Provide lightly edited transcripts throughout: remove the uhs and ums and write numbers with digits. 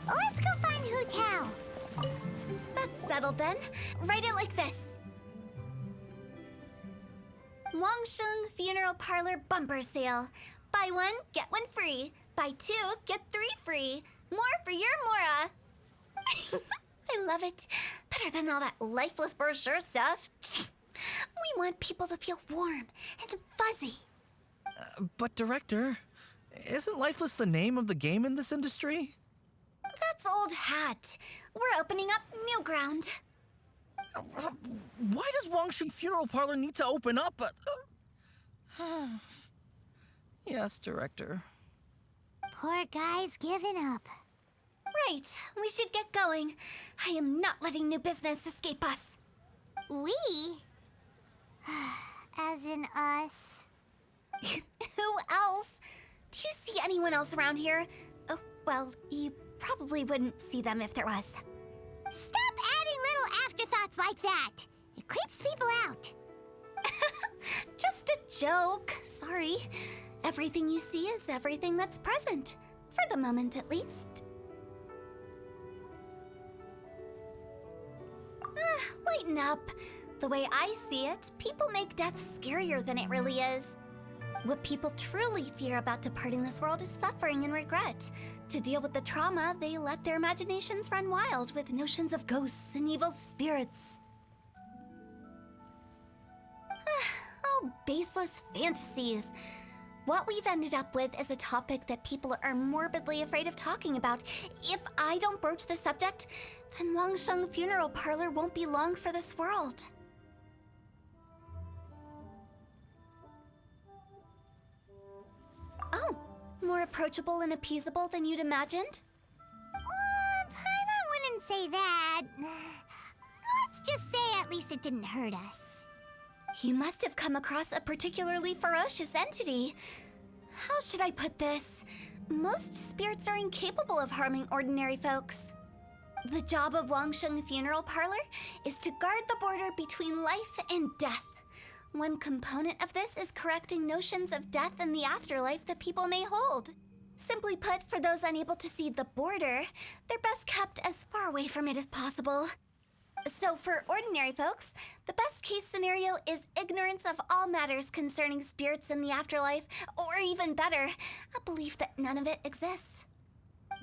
Let's go find Hu Tao. That's settled then. Write it like this. Wangsheng Funeral Parlor Bumper Sale. Buy one, get one free. Buy two, get three free. More for your Mora. I love it. Better than all that lifeless brochure stuff. We want people to feel warm and fuzzy. But Director, isn't Lifeless the name of the game in this industry? That's old hat. We're opening up new ground. Why does Wangsheng Funeral Parlor need to open up? Yes, Director. Poor guy's given up. Right, we should get going. I am not letting new business escape us. We? As in us. Who else? Do you see anyone else around here? Oh, well, you probably wouldn't see them if there was. Stop adding little afterthoughts like that. It creeps people out. Just a joke. Sorry. Everything you see is everything that's present. For the moment, at least. Lighten up. The way I see it, people make death scarier than it really is. What people truly fear about departing this world is suffering and regret. To deal with the trauma, they let their imaginations run wild with notions of ghosts and evil spirits. Oh, baseless fantasies. What we've ended up with is a topic that people are morbidly afraid of talking about. If I don't broach the subject, then Wangsheng Funeral Parlor won't be long for this world. Oh, more approachable and appeasable than you'd imagined? Paimon wouldn't say that. Let's just say at least it didn't hurt us. You must have come across a particularly ferocious entity. How should I put this? Most spirits are incapable of harming ordinary folks. The job of Wangsheng Funeral Parlor is to guard the border between life and death. One component of this is correcting notions of death and the afterlife that people may hold. Simply put, for those unable to see the border, they're best kept as far away from it as possible. So for ordinary folks, the best case scenario is ignorance of all matters concerning spirits in the afterlife, or even better, a belief that none of it exists.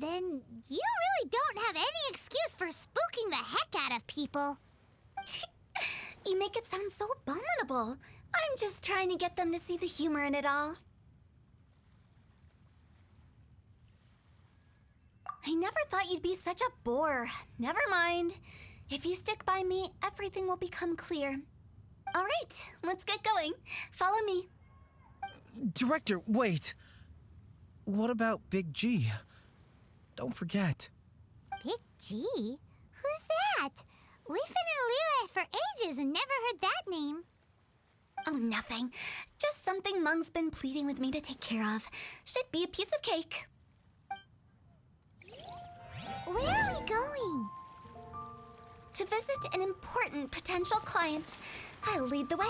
Then you really don't have any excuse for spooking the heck out of people. You make it sound so abominable. I'm just trying to get them to see the humor in it all. I never thought you'd be such a bore. Never mind. If you stick by me, everything will become clear. All right, let's get going. Follow me. Director, wait. What about Big G? Don't forget. Big G? Who's that? We've been in Liyue for ages and never heard that name. Oh, nothing. Just something Mung's been pleading with me to take care of. Should be a piece of cake. Where are we going? To visit an important potential client. I'll lead the way.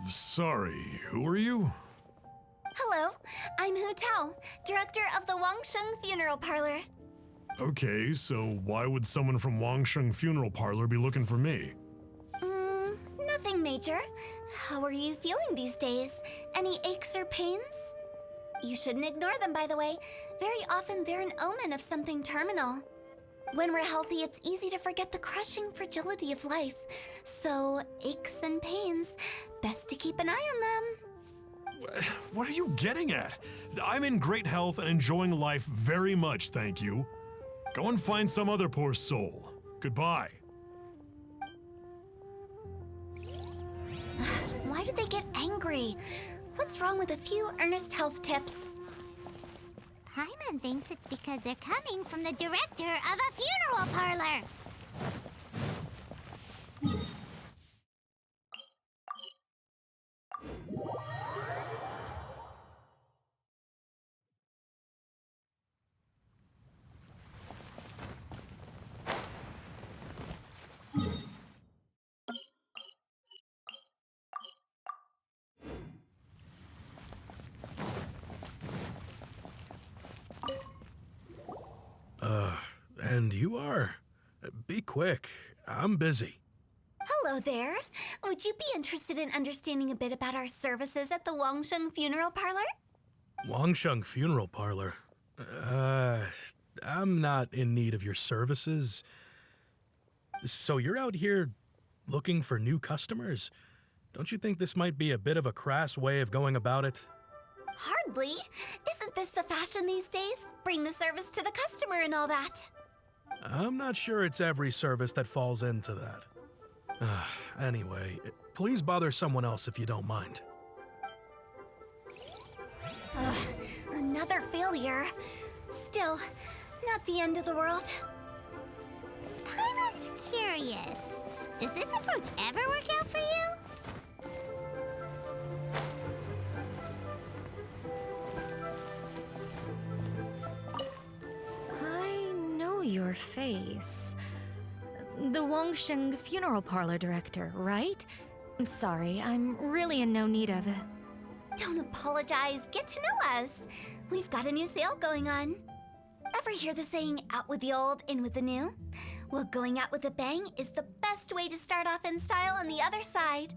Sorry, who are you? Hello, I'm Hu Tao, director of the Wangsheng Funeral Parlor. Okay, so why would someone from Wangsheng Funeral Parlor be looking for me? Nothing major. How are you feeling these days? Any aches or pains? You shouldn't ignore them, by the way. Very often they're an omen of something terminal. When we're healthy, it's easy to forget the crushing fragility of life. So, aches and pains, best to keep an eye on them. What are you getting at? I'm in great health and enjoying life very much, thank you. Go and find some other poor soul. Goodbye. Why did they get angry? What's wrong with a few earnest health tips? Paimon thinks it's because they're coming from the director of a funeral parlor. And you are? Be quick. I'm busy. Hello there. Would you be interested in understanding a bit about our services at the Wangsheng Funeral Parlor? Wangsheng Funeral Parlor? I'm not in need of your services. So you're out here looking for new customers? Don't you think this might be a bit of a crass way of going about it? Hardly. Isn't this the fashion these days? Bring the service to the customer and all that. I'm not sure it's every service that falls into that. Anyway, please bother someone else if you don't mind. Another failure. Still, not the end of the world. Paimon's curious. Does this approach ever work out for you? I know your face. The Wangsheng Funeral Parlor director, right? I'm sorry, I'm really in no need of it. Don't apologize. Get to know us. We've got a new sale going on. Ever hear the saying, out with the old, in with the new? Well, going out with a bang is the best way to start off in style on the other side.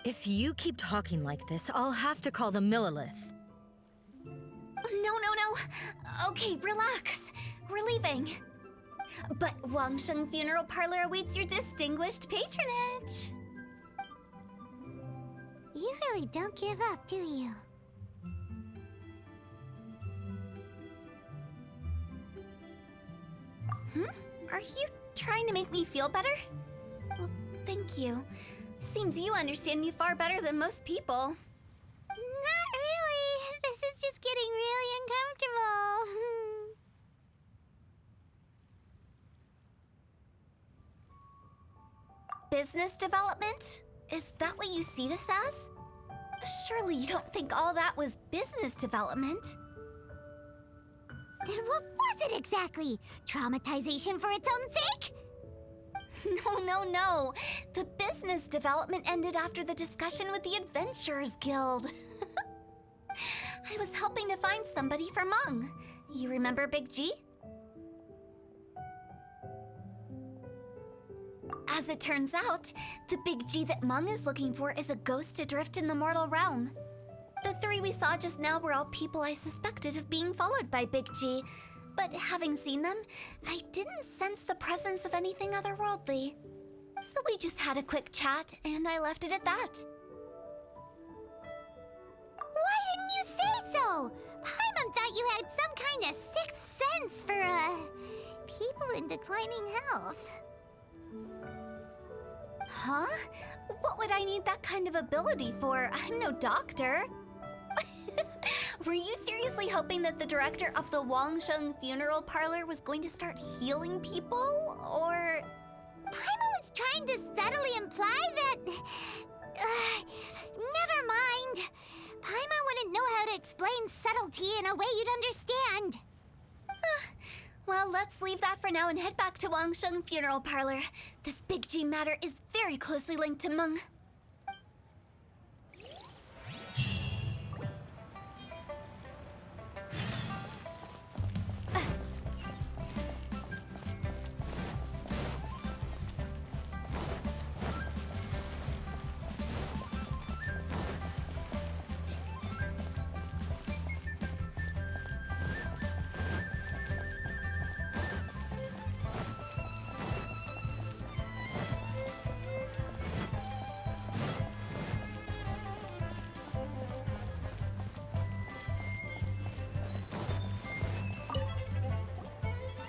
If you keep talking like this, I'll have to call the Millilith. No. Okay, relax. We're leaving. But Wangsheng Funeral Parlor awaits your distinguished patronage. You really don't give up, do you? Are you trying to make me feel better? Well, thank you. Seems you understand me far better than most people. Not really. This is just getting really uncomfortable. Business development? Is that what you see this as? Surely you don't think all that was business development. Then what was it exactly? Traumatization for its own sake? No. The business development ended after the discussion with the Adventurers Guild. I was helping to find somebody for Mung. You remember Big G? As it turns out, the Big G that Mung is looking for is a ghost adrift in the mortal realm. The three we saw just now were all people I suspected of being followed by Big G, but having seen them, I didn't sense the presence of anything otherworldly. So we just had a quick chat, and I left it at that. Why didn't you say so? Paimon thought you had some kind of sixth sense for, people in declining health. Huh? What would I need that kind of ability for? I'm no doctor. Were you seriously hoping that the director of the Wangsheng Funeral Parlor was going to start healing people, or...? Paimon was trying to subtly imply that... never mind. Paimon wouldn't know how to explain subtlety in a way you'd understand. Well, let's leave that for now and head back to Wangsheng Funeral Parlor. This Big G matter is very closely linked to Mung.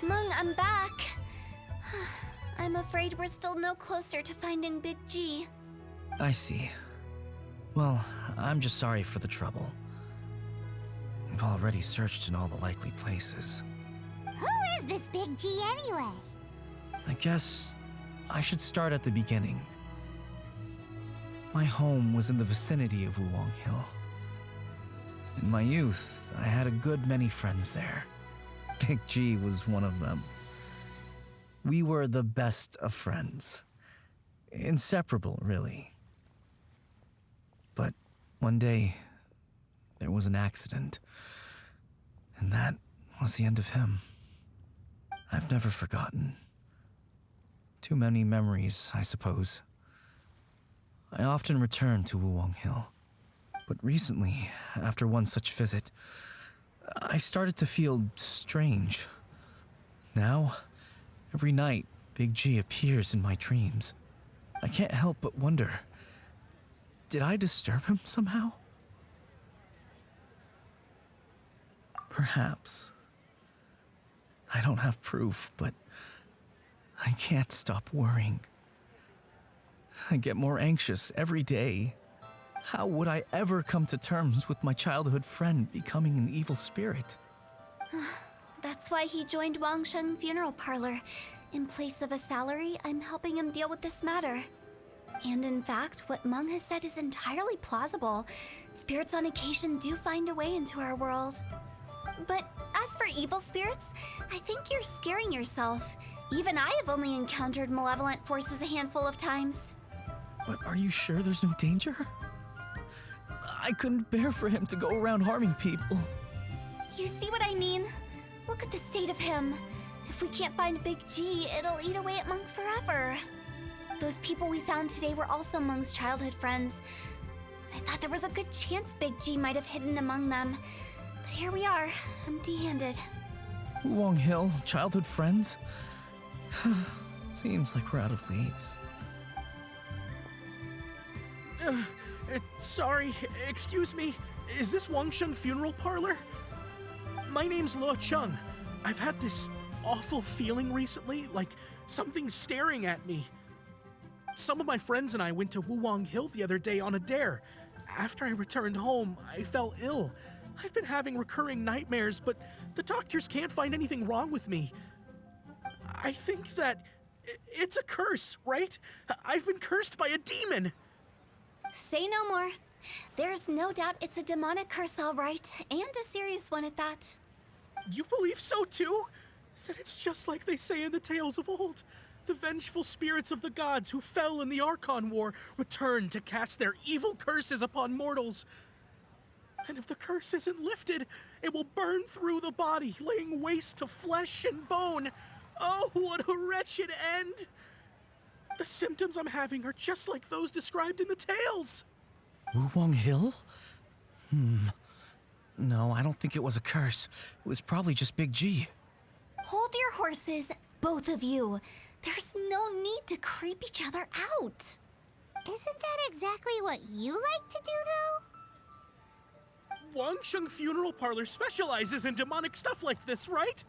Mung, I'm back. I'm afraid we're still no closer to finding Big G. I see. Well, I'm just sorry for the trouble. I've already searched in all the likely places. Who is this Big G anyway? I guess I should start at the beginning. My home was in the vicinity of Wuwang Hill. In my youth, I had a good many friends there. Big G was one of them. We were the best of friends. Inseparable, really. But one day, there was an accident. And that was the end of him. I've never forgotten. Too many memories, I suppose. I often return to Wuwang Hill. But recently, after one such visit, I started to feel strange. Now, every night, Big G appears in my dreams. I can't help but wonder, did I disturb him somehow? Perhaps. I don't have proof, but I can't stop worrying. I get more anxious every day. How would I ever come to terms with my childhood friend becoming an evil spirit? That's why he joined Wangsheng Funeral Parlor. In place of a salary, I'm helping him deal with this matter. And in fact, what Meng has said is entirely plausible. Spirits on occasion do find a way into our world. But as for evil spirits, I think you're scaring yourself. Even I have only encountered malevolent forces a handful of times. But are you sure there's no danger? I couldn't bear for him to go around harming people. You see what I mean? Look at the state of him. If we can't find Big G, it'll eat away at Meng forever. Those people we found today were also Meng's childhood friends. I thought there was a good chance Big G might have hidden among them. But here we are, empty-handed. Wuwang Hill, childhood friends? Seems like we're out of leads. Sorry, excuse me. Is this Wangsheng Funeral Parlor? My name's Luo Chung. I've had this awful feeling recently, like something's staring at me. Some of my friends and I went to Wuwang Hill the other day on a dare. After I returned home, I fell ill. I've been having recurring nightmares, but the doctors can't find anything wrong with me. I think that it's a curse, right? I've been cursed by a demon. Say no more. There's no doubt it's a demonic curse, all right, and a serious one at that. You believe so too? Then it's just like they say in the tales of old. The vengeful spirits of the gods who fell in the Archon War return to cast their evil curses upon mortals. And if the curse isn't lifted, it will burn through the body, laying waste to flesh and bone. Oh, what a wretched end! The symptoms I'm having are just like those described in the tales. Wuwang Hill? No, I don't think it was a curse. It was probably just Big G. Hold your horses, both of you. There's no need to creep each other out. Isn't that exactly what you like to do, though? Wangsheng Funeral Parlor specializes in demonic stuff like this, right?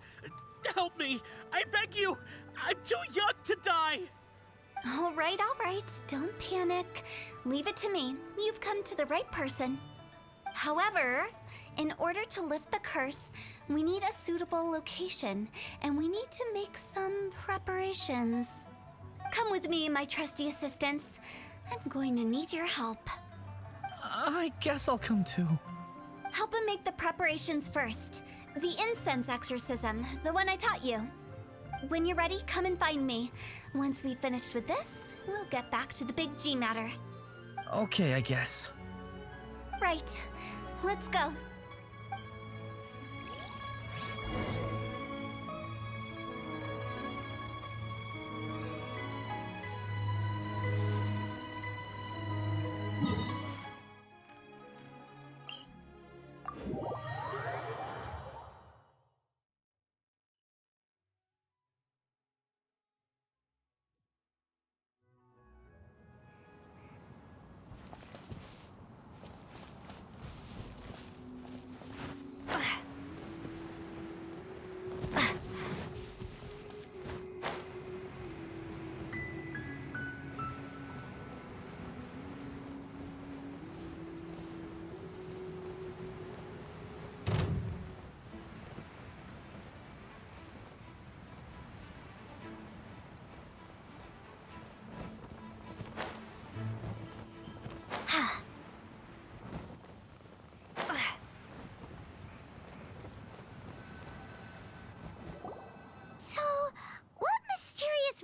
Help me, I beg you. I'm too young to die. All right, don't panic. Leave it to me. You've come to the right person. However, in order to lift the curse, we need a suitable location, and we need to make some preparations. Come with me, my trusty assistants. I'm going to need your help. I guess I'll come too. Help him make the preparations first. The incense exorcism, the one I taught you. When you're ready, come and find me. Once we've finished with this, we'll get back to the Big G matter. Okay, I guess. Right. Let's go.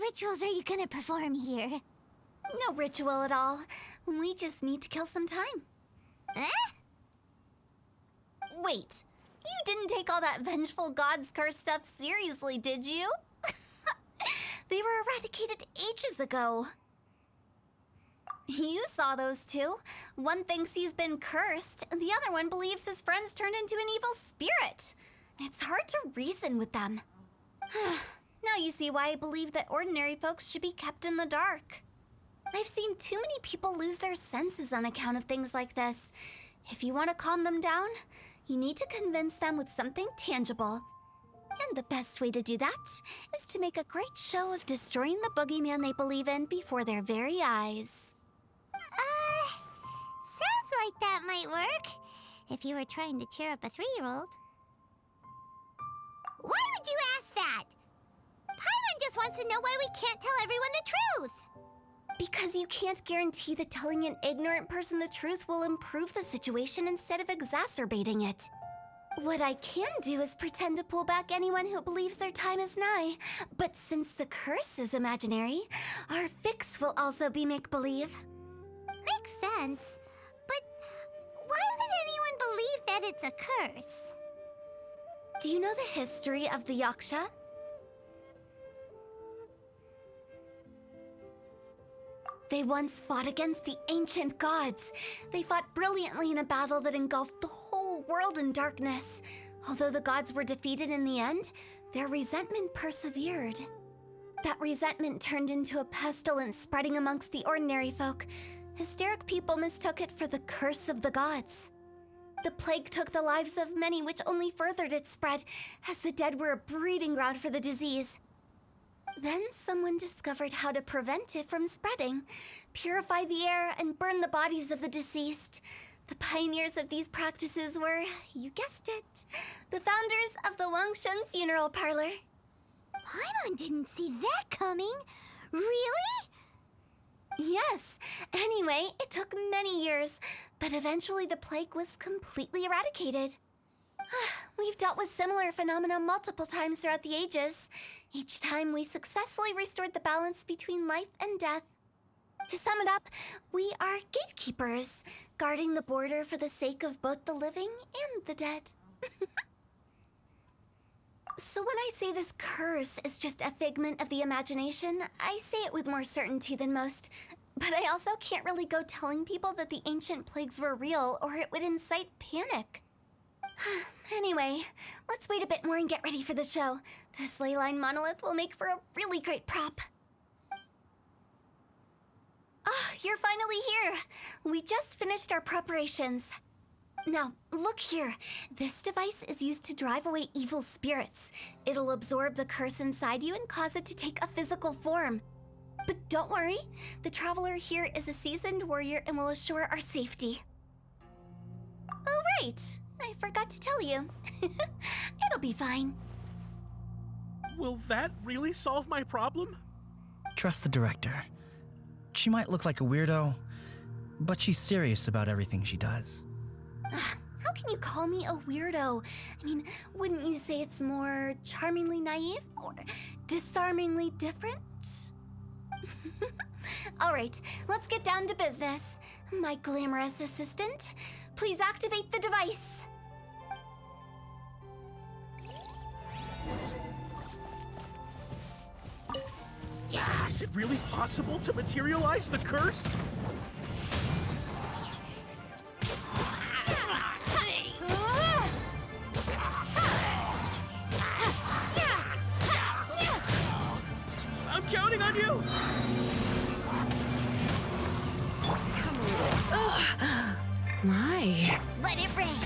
Rituals are you gonna perform here? No ritual at all. We just need to kill some time. Eh? Wait, you didn't take all that vengeful god's curse stuff seriously, did you? They were eradicated ages ago. You saw those two. One thinks he's been cursed, and the other one believes his friends turned into an evil spirit. It's hard to reason with them. Now you see why I believe that ordinary folks should be kept in the dark. I've seen too many people lose their senses on account of things like this. If you want to calm them down, you need to convince them with something tangible. And the best way to do that is to make a great show of destroying the boogeyman they believe in before their very eyes. Sounds like that might work. If you were trying to cheer up a 3-year-old. Why would you ask that? Paimon just wants to know why we can't tell everyone the truth. Because you can't guarantee that telling an ignorant person the truth will improve the situation instead of exacerbating it. What I can do is pretend to pull back anyone who believes their time is nigh. But since the curse is imaginary, our fix will also be make-believe. Makes sense. But why would anyone believe that it's a curse? Do you know the history of the Yaksha? They once fought against the ancient gods. They fought brilliantly in a battle that engulfed the whole world in darkness. Although the gods were defeated in the end, their resentment persevered. That resentment turned into a pestilence spreading amongst the ordinary folk. Hysteric people mistook it for the curse of the gods. The plague took the lives of many, which only furthered its spread, as the dead were a breeding ground for the disease. Then someone discovered how to prevent it from spreading, purify the air, and burn the bodies of the deceased. The pioneers of these practices were, you guessed it, the founders of the Wangsheng Funeral Parlor. Paimon didn't see that coming. Really? Yes. Anyway, it took many years, but eventually the plague was completely eradicated. We've dealt with similar phenomena multiple times throughout the ages. Each time we successfully restored the balance between life and death. To sum it up, we are gatekeepers, guarding the border for the sake of both the living and the dead. So when I say this curse is just a figment of the imagination, I say it with more certainty than most. But I also can't really go telling people that the ancient plagues were real, or it would incite panic. Anyway, let's wait a bit more and get ready for the show. This leyline monolith will make for a really great prop. You're finally here! We just finished our preparations. Now, look here. This device is used to drive away evil spirits. It'll absorb the curse inside you and cause it to take a physical form. But don't worry, the traveler here is a seasoned warrior and will assure our safety. Oh, right. I forgot to tell you. It'll be fine. Will that really solve my problem? Trust the director. She might look like a weirdo, but she's serious about everything she does. How can you call me a weirdo? I mean, wouldn't you say it's more charmingly naive or disarmingly different? All right, let's get down to business. My glamorous assistant, please activate the device. Is it really possible to materialize the curse? I'm counting on you! My. Let it rain.